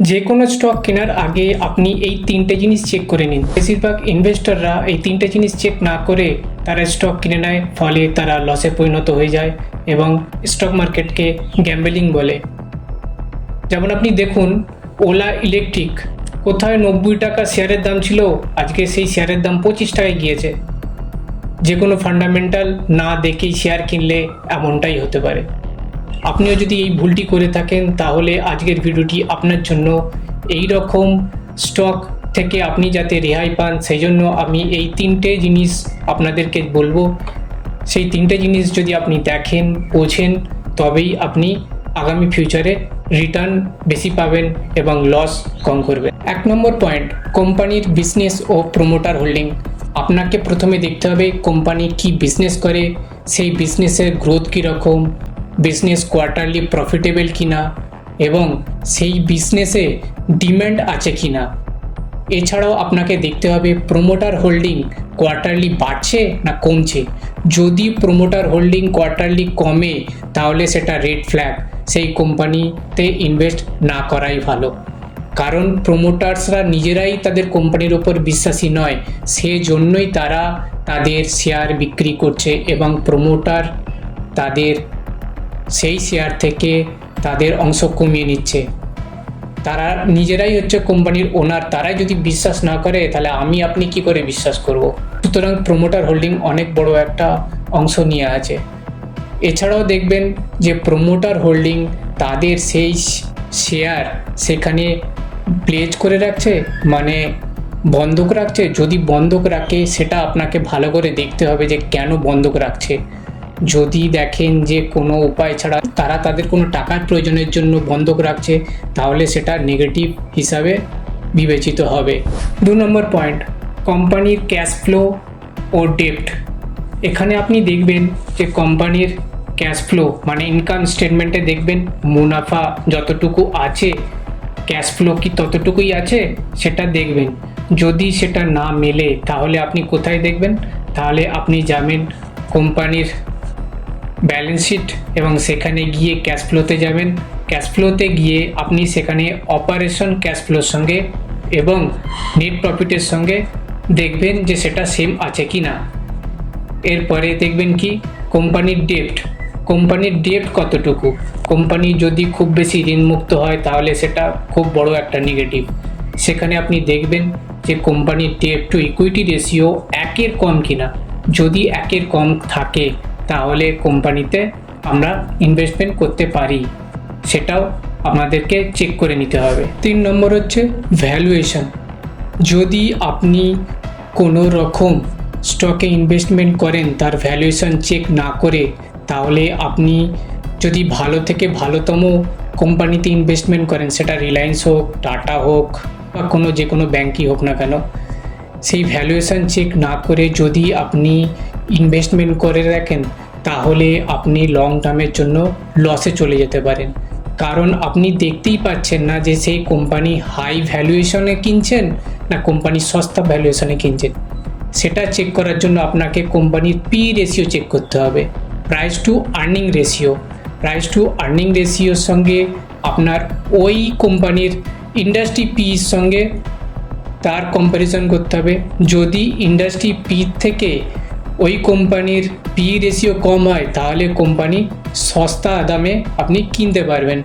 যে কোনো স্টক কেনার আগে আপনি এই তিনটে জিনিস চেক করে নিন। বেশিরভাগ ইনভেস্টররা এই তিনটে জিনিস চেক না করে তারা স্টক কিনে নেয়, ফলে তারা লসে পরিণত হয়ে যায় এবং স্টক মার্কেটকে গ্যাম্বলিং বলে। যেমন আপনি দেখুন, ওলা ইলেকট্রিক কোথায় 90 টাকা শেয়ারের দাম ছিল, আজকে সেই শেয়ারের দাম 25 টাকায় গিয়েছে। যে কোনো ফান্ডামেন্টাল না দেখেই শেয়ার কিনলে এমনটাই হতে পারে। আপনিও যদি এই ভুলটি করে থাকেন তাহলে আজকের ভিডিওটি আপনার জন্য। এই রকম স্টক থেকে আপনি যাতে রেহাই পান সেই জন্য আমি এই তিনটে জিনিস আপনাদেরকে বলবো। সেই তিনটে জিনিস যদি আপনি দেখেন, বোঝেন, তবেই আপনি আগামী ফিউচারে রিটার্ন বেশি পাবেন এবং লস কম করবেন। 1 নম্বর পয়েন্ট, কোম্পানির বিজনেস ও প্রমোটার হোল্ডিং। আপনাকে প্রথমে দেখতে হবে কোম্পানি কি বিজনেস করে, সেই বিজনেসের গ্রোথ কীরকম, বিজনেস কোয়ার্টারলি প্রফিটেবল কিনা এবং সেই বিজনেসে ডিম্যান্ড আছে কিনা। এছাড়াও আপনাকে দেখতে হবে প্রমোটার হোল্ডিং কোয়ার্টারলি বাড়ছে না কমছে। যদি প্রমোটার হোল্ডিং কোয়ার্টারলি কমে তাহলে সেটা রেড ফ্ল্যাগ, সেই কোম্পানিতে ইনভেস্ট না করাই ভালো। কারণ প্রমোটার্সরা নিজেরাই তাদের কোম্পানির ওপর বিশ্বাসী নয়, সেজন্যই তারা তাদের শেয়ার বিক্রি করছে এবং প্রমোটার তাদের সেই শেয়ার থেকে তাদের অংশ কমিয়ে নিচ্ছে। তারা নিজেরাই হচ্ছে কোম্পানির ওনার, তারাই যদি বিশ্বাস না করে তাহলে আমি আপনি কি করে বিশ্বাস করব। সুতরাং প্রমোটার হোল্ডিং অনেক বড় একটা অংশ নিয়ে আছে। এছাড়াও দেখবেন যে প্রমোটার হোল্ডিং তাদের সেই শেয়ার সেখানে প্লেজ করে রাখছে, মানে বন্ধক রাখছে। যদি বন্ধক রাখে সেটা আপনাকে ভালো করে দেখতে হবে যে কেন বন্ধক রাখছে। যদি দেখেন যে কোনো উপায় ছাড়া তারা তাদের কোনো টাকার প্রয়োজনের জন্য বন্ধক রাখছে তাহলে সেটা নেগেটিভ হিসাবে বিবেচিত হবে। 2 নম্বর পয়েন্ট, কোম্পানির ক্যাশ ফ্লো ও ডেপ্ট। এখানে আপনি দেখবেন যে কোম্পানির ক্যাশ ফ্লো মানে ইনকাম স্টেটমেন্টে দেখবেন মুনাফা যতটুকু আছে, ক্যাশ ফ্লো কি ততটুকুই আছে সেটা দেখবেন। যদি সেটা না মেলে তাহলে আপনি কোথায় দেখবেন, তাহলে আপনি যাবেন কোম্পানির ব্যালেন্স শিট এবং সেখানে গিয়ে ক্যাশ ফ্লোতে যাবেন। ক্যাশ ফ্লোতে গিয়ে আপনি সেখানে অপারেশন ক্যাশ ফ্লোর সঙ্গে এবং নেট প্রফিটের সঙ্গে দেখবেন যে সেটা সেম আছে কি না। এরপরে দেখবেন কি কোম্পানির ডেপ্ট, কোম্পানির ডেপ্ট কতটুকু। কোম্পানি যদি খুব বেশি ঋণমুক্ত হয় তাহলে সেটা খুব বড় একটা নেগেটিভ। সেখানে আপনি দেখবেন যে কোম্পানির ডেপ্ট টু ইকুইটি রেশিও 1-এর কম কিনা। যদি 1-এর কম থাকে তাহলে কোম্পানিতে আমরা ইনভেস্টমেন্ট করতে পারি, সেটাও আমাদেরকে চেক করে নিতে হবে। 3 নম্বর হচ্ছে ভ্যালুয়েশন। যদি আপনি কোনো রকম স্টকে ইনভেস্টমেন্ট করেন তার ভ্যালুয়েশন চেক না করে, তাহলে আপনি যদি ভালো থেকে ভালোতম কোম্পানিতে ইনভেস্টমেন্ট করেন, সেটা রিলায়েন্স হোক, টাটা হোক বা যে কোনো ব্যাংকই হোক না কেন, সেই ভ্যালুয়েশন চেক না করে যদি আপনি ইনভেস্টমেন্ট করে রাখেন তাহলে আপনি লং টার্মের জন্য লসে চলে যেতে পারেন। কারণ আপনি দেখতেই পাচ্ছেন না যে সেই কোম্পানি হাই ভ্যালুয়েশনে কিনছেন না কোম্পানি সস্তা ভ্যালুয়েশনে কিনছেন। সেটা চেক করার জন্য আপনাকে কোম্পানির পি রেশিও চেক করতে হবে, price to earning ratio. Price to earning রেশিওর সঙ্গে আপনার ওই কোম্পানির ইন্ডাস্ট্রি পির সঙ্গে তার কম্প্যারিজন করতে হবে। যদি ইন্ডাস্ট্রি পি থেকে ওই কোম্পানির পি রেশিও কম হয় তাহলে কোম্পানি সস্তা দামে আপনি কিনতে পারবেন,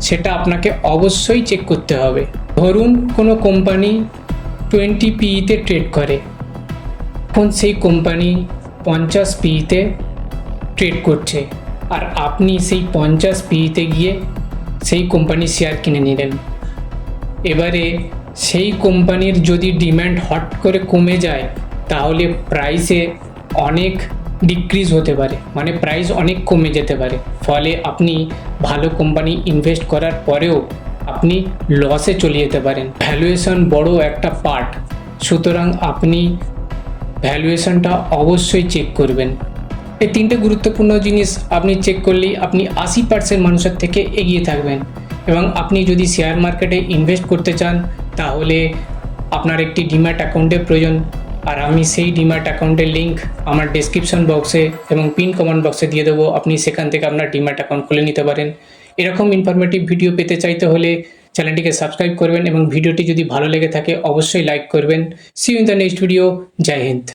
সেটা আপনাকে অবশ্যই চেক করতে হবে। ধরুন কোনো কোম্পানি 20 পিইতে ট্রেড করে, এখন সেই কোম্পানি 50 পিইতে ট্রেড করছে আর আপনি সেই 50 পিইতে গিয়ে সেই কোম্পানির শেয়ার কিনে নিলেন। এবারে সেই কোম্পানির যদি ডিম্যান্ড হট করে কমে যায় তাহলে প্রাইসে অনেক ডিক্রিজ হতে পারে, মানে প্রাইস অনেক কমে যেতে পারে। ফলে আপনি ভালো কোম্পানি ইনভেস্ট করার পরেও আপনি লসে চলে যেতে পারেন। ভ্যালুয়েশন বড় একটা পার্ট, সুতরাং আপনি ভ্যালুয়েশনটা অবশ্যই চেক করবেন। এই 3টে গুরুত্বপূর্ণ জিনিস আপনি চেক করলেই আপনি 80% মানুষের থেকে এগিয়ে থাকবেন। এবং আপনি যদি শেয়ার মার্কেটে ইনভেস্ট করতে চান তাহলে আপনার একটি ডিম্যাট অ্যাকাউন্টের প্রয়োজন, আর আমি সেই ডিম্যাট অ্যাকাউন্টের লিঙ্ক আমার ডেসক্রিপশন বক্সে এবং পিন কমেন্ট বক্সে দিয়ে দেবো। আপনি সেখান থেকে আপনার ডিম্যাট অ্যাকাউন্ট খুলে নিতে পারেন। এরকম ইনফরমেটিভ ভিডিও পেতে চাইতে হলে চ্যানেলটিকে সাবস্ক্রাইব করবেন এবং ভিডিওটি যদি ভালো লেগে থাকে অবশ্যই লাইক করবেন। See you in the next video. জয় হিন্দ।